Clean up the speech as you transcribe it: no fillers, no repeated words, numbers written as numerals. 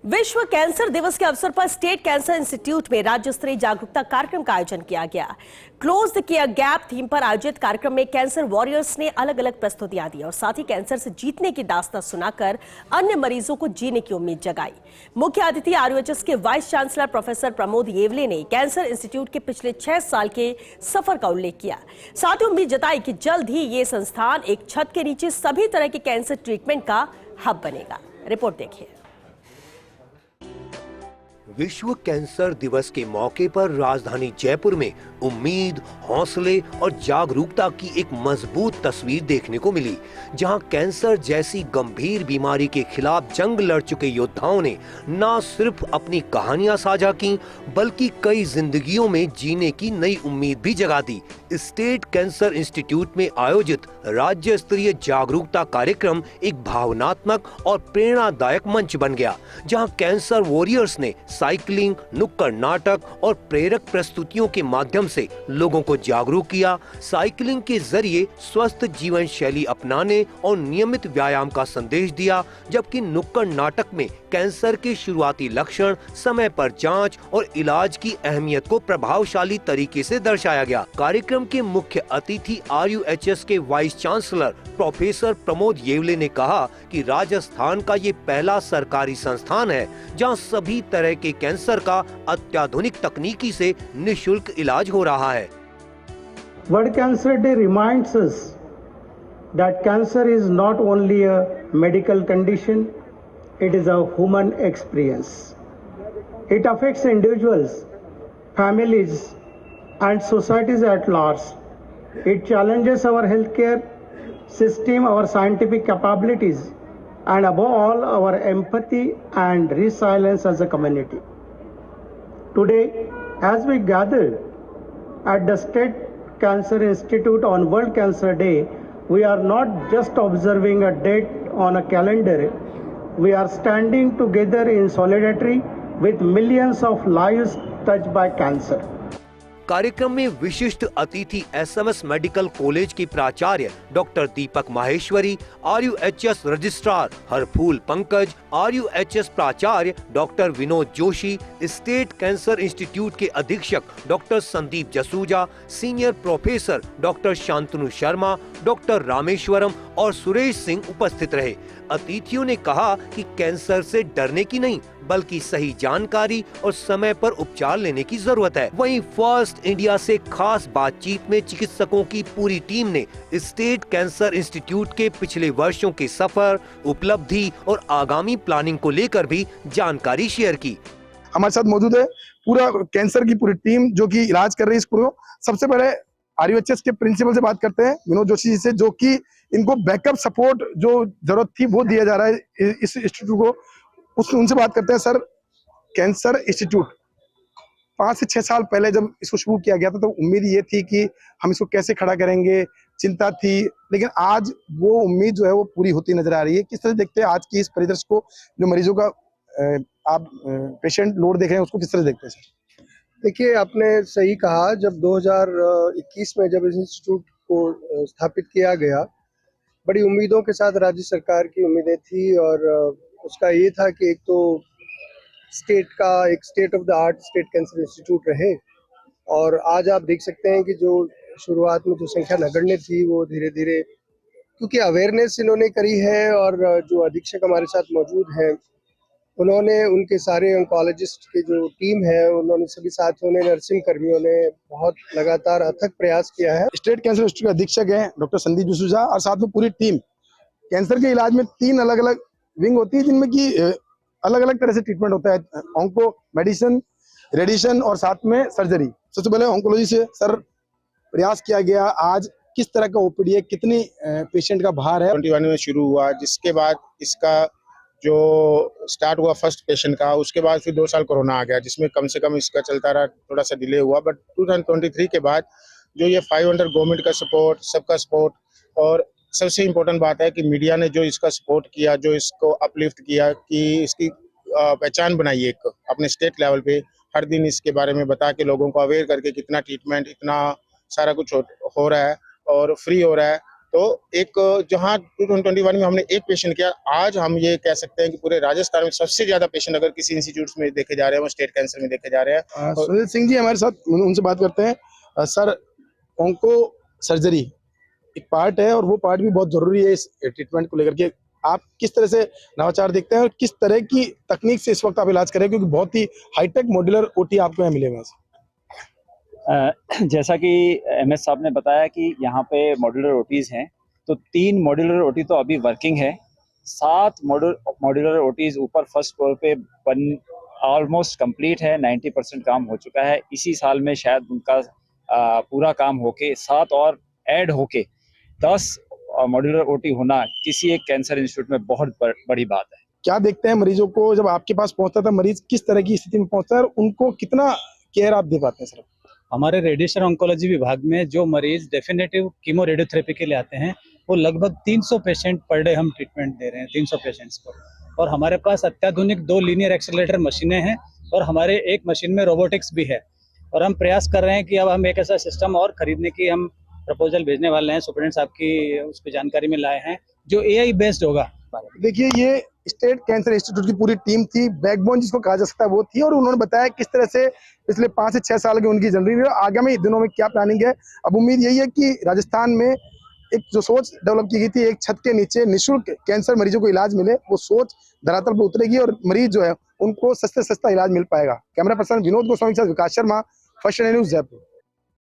विश्व कैंसर दिवस के अवसर पर स्टेट कैंसर इंस्टीट्यूट में राज्य स्तरीय जागरूकता कार्यक्रम का आयोजन किया गया। Close the care gap theme पर आयोजित कार्यक्रम में कैंसर वॉरियर्स ने अलग अलग प्रस्तुतियां दी और साथ ही कैंसर से जीतने की दास्तां सुनाकर अन्य मरीजों को जीने की उम्मीद जगाई। मुख्य अतिथि आरयूएचएस के vice chancellor professor Pramod Yewale ने कैंसर इंस्टीट्यूट के पिछले 6 साल के सफर का उल्लेख किया। साथ ही उम्मीद जताई कि जल्द ही ये संस्थान एक छत के नीचे सभी तरह के कैंसर ट्रीटमेंट का हब बनेगा। रिपोर्ट देखिए। विश्व कैंसर दिवस के मौके पर राजधानी जयपुर में उम्मीद, हौसले और जागरूकता की एक मजबूत तस्वीर देखने को मिली, जहां कैंसर जैसी गंभीर बीमारी के खिलाफ जंग लड़ चुके योद्धाओं ने न सिर्फ अपनी कहानियां साझा की, बल्कि कई जिंदगियों में जीने की नई उम्मीद भी जगा दी। स्टेट कैंसर इंस्टीट्यूट में आयोजित राज्य स्तरीय जागरूकता कार्यक्रम एक भावनात्मक और प्रेरणादायक मंच बन गया, जहां कैंसर वॉरियर्स ने साइकिलिंग, नुक्कड़ नाटक और प्रेरक प्रस्तुतियों के माध्यम से लोगों को जागरूक किया। साइकिलिंग के जरिए स्वस्थ जीवन शैली अपनाने और नियमित व्यायाम का संदेश दिया, जबकि नुक्कड़ नाटक में कैंसर के शुरुआती लक्षण, समय पर जांच और इलाज की अहमियत को प्रभावशाली तरीके से दर्शाया गया। कार्यक्रम के मुख्य अतिथि आरयूएचएस के vice chancellor professor Pramod Yewale ने कहा कि राजस्थान का ये पहला सरकारी संस्थान है जहां सभी तरह के कैंसर का अत्याधुनिक तकनीकी से निशुल्क इलाज हो रहा है। World Cancer Day reminds us that cancer is not only a medical condition, it is a human experience. It affects individuals, families, and societies at large. It challenges our healthcare system, our scientific capabilities, and above all, our empathy and resilience as a community. Today, as we gather at the State Cancer Institute on World Cancer Day, we are not just observing a date on a calendar, we are standing together in solidarity with millions of lives touched by cancer. कार्यक्रम में विशिष्ट अतिथि SMS medical college की प्राचार्य doctor Deepak Maheshwari, RUHS registrar Harphool Pankaj, RUHS प्राचार्य doctor Vinod Joshi, state cancer institute के अधीक्षक doctor Sandeep Jasuja, senior professor doctor Shantanu Sharma, doctor Rameshwaram और सुरेश सिंह उपस्थित रहे। अतिथियों ने कहा कि कैंसर से डरने की नहीं, बल्कि सही जानकारी और समय पर उपचार लेने की जरूरत है। वहीं फर्स्ट इंडिया से खास बातचीत में चिकित्सकों की पूरी टीम ने स्टेट कैंसर इंस्टीट्यूट के पिछले वर्षों के सफर, उपलब्धि और आगामी प्लानिंग को लेकर भी जानकारी शेयर की। हमारे साथ मौजूद है पूरा कैंसर की पूरी टीम जो कि इलाज कर रही है इसको। सबसे पहले आरयूएचएस के प्रिंसिपल से बात करते हैं, विनोद जोशी जी से, जो कि इनको बैकअप सपोर्ट जो जरूरत थी वो दिया जा रहा है इस इंस्टीट्यूट को। उनसे बात करते हैं। सर, कैंसर इंस्टीट्यूट 5 से 6 साल पहले जब इसको शुरू किया गया था तो उम्मीद ये थी कि हम इसको कैसे खड़ा करेंगे, चिंता थी, लेकिन आज वो उम्मीद जो है वो पूरी होती नजर आ रही है। किस तरह देखते हैं आज की इस परिदृश्य को, जो मरीजों का आप पेशेंट लोड देख रहे हैं, उसको किस तरह देखते हैं सर? देखिए, आपने सही कहा। जब 2021 में जब इस इंस्टीट्यूट को स्थापित किया गया, बड़ी उम्मीदों के साथ राज्य सरकार की उम्मीदें थी और उसका ये था कि एक तो एक state of the art state cancer institute रहे। और आज आप देख सकते हैं कि जो शुरुआत में जो संख्या नगण्य थी वो धीरे धीरे, क्योंकि अवेयरनेस इन्होंने करी है और जो अधीक्षक हमारे साथ मौजूद हैं उन्होंने, उनके सारे ऑन्कोलॉजिस्ट की जो टीम है उन्होंने, सभी साथियों ने, नर्सिंग कर्मियों ने बहुत लगातार अथक प्रयास किया है। स्टेट कैंसर इंस्टीट्यूट के अधीक्षक हैं डॉक्टर संदीप जसूजा और साथ में पूरी टीम। कैंसर के इलाज में 3 अलग अलग विंग होती है जिनमें की अलग अलग तरह से ट्रीटमेंट होता है, ऑन्को, मेडिसिन, रेडिएशन और साथ में सर्जरी। सबसे पहले ऑन्कोलॉजी से सर, प्रयास किया गया, आज किस तरह का ओपीडी है, कितनी पेशेंट का भार है? 21 में शुरू हुआ, जिसके बाद इसका जो स्टार्ट हुआ फर्स्ट पेशेंट का, उसके बाद फिर 2 साल कोरोना आ गया, जिसमें कम से कम इसका चलता रहा, थोड़ा सा डिले हुआ। बट 2023 के बाद जो ये 500 गवर्नमेंट का सपोर्ट, सबका सपोर्ट, और सबसे इम्पोर्टेंट बात है कि मीडिया ने जो इसका सपोर्ट किया, जो इसको अपलिफ्ट किया, कि इसकी पहचान बनाई एक अपने स्टेट लेवल पे, हर दिन इसके बारे में बता के लोगों को अवेयर करके कितना ट्रीटमेंट, इतना सारा कुछ हो रहा है और फ्री हो रहा है, तो एक जहां 2021 में हमने एक पेशेंट किया, आज हम ये कह सकते हैं कि पूरे राजस्थान में सबसे ज्यादा पेशेंट अगर किसी इंस्टीट्यूट में देखे जा रहे हैं वो स्टेट कैंसर में देखे जा रहे हैं। सुनील सिंह जी हमारे साथ, उनसे बात करते हैं। सर, ऑन्को सर्जरी एक पार्ट है और वो पार्ट भी बहुत जरूरी है इस ट्रीटमेंट को लेकर के। आप किस तरह से नवाचार देखते हैं और किस तरह की तकनीक से इस वक्त आप इलाज करें, क्योंकि बहुत ही हाईटेक मॉड्यूलर ओटी आपको यहाँ मिलेगा। जैसा कि एमएस साहब ने बताया कि यहाँ पे मॉड्यूलर ओटीज हैं, तो 3 मॉड्यूलर ओटी तो अभी वर्किंग है, 7 मॉड्यूलर ओटीज ऊपर फर्स्ट फ्लोर पे बन ऑलमोस्ट कंप्लीट है, 90% काम हो चुका है। इसी साल में शायद उनका पूरा काम होके 7 और ऐड होके 10 मॉड्यूलर ओटी होना किसी एक कैंसर इंस्टीट्यूट में बहुत बड़ी बात है। क्या देखते हैं मरीजों को, जब आपके पास पहुंचता था मरीज किस तरह की स्थिति में पहुंचता है और उनको कितना केयर आप दे पाते हैं सर? हमारे रेडिएशन ऑन्कोलॉजी विभाग में जो मरीज डेफिनेटिव कीमो रेडियोथेरेपी के लिए आते हैं वो लगभग 300 पेशेंट पर डे हम ट्रीटमेंट दे रहे हैं, 300 पेशेंट्स को। और हमारे पास अत्याधुनिक 2 लीनियर एक्सेलरेटर मशीनें हैं और हमारे एक मशीन में रोबोटिक्स भी है। और हम प्रयास कर रहे हैं कि अब हम एक ऐसा सिस्टम और खरीदने की हम प्रपोजल भेजने वाले हैं, सुप्रीडेंट साहब की उसकी जानकारी में लाए हैं, जो AI बेस्ड होगा। देखिए, ये स्टेट कैंसर इंस्टीट्यूट की पूरी टीम थी, बैकबोन जिसको कहा जा सकता है वो थी, और उन्होंने बताया किस तरह से पिछले 5 से 6 साल की उनकी जर्नी है, आगामी दिनों में क्या प्लानिंग है। अब उम्मीद यही है कि राजस्थान में एक जो सोच डेवलप की गई थी, एक छत के नीचे निःशुल्क कैंसर मरीजों को इलाज मिले, वो सोच धरातल पर उतरेगी और मरीज जो है उनको सस्ते सस्ता इलाज मिल पाएगा। कैमरा पर्सन विनोद गोस्वामी के साथ विकास शर्मा, फर्स्ट न्यूज़ जयपुर।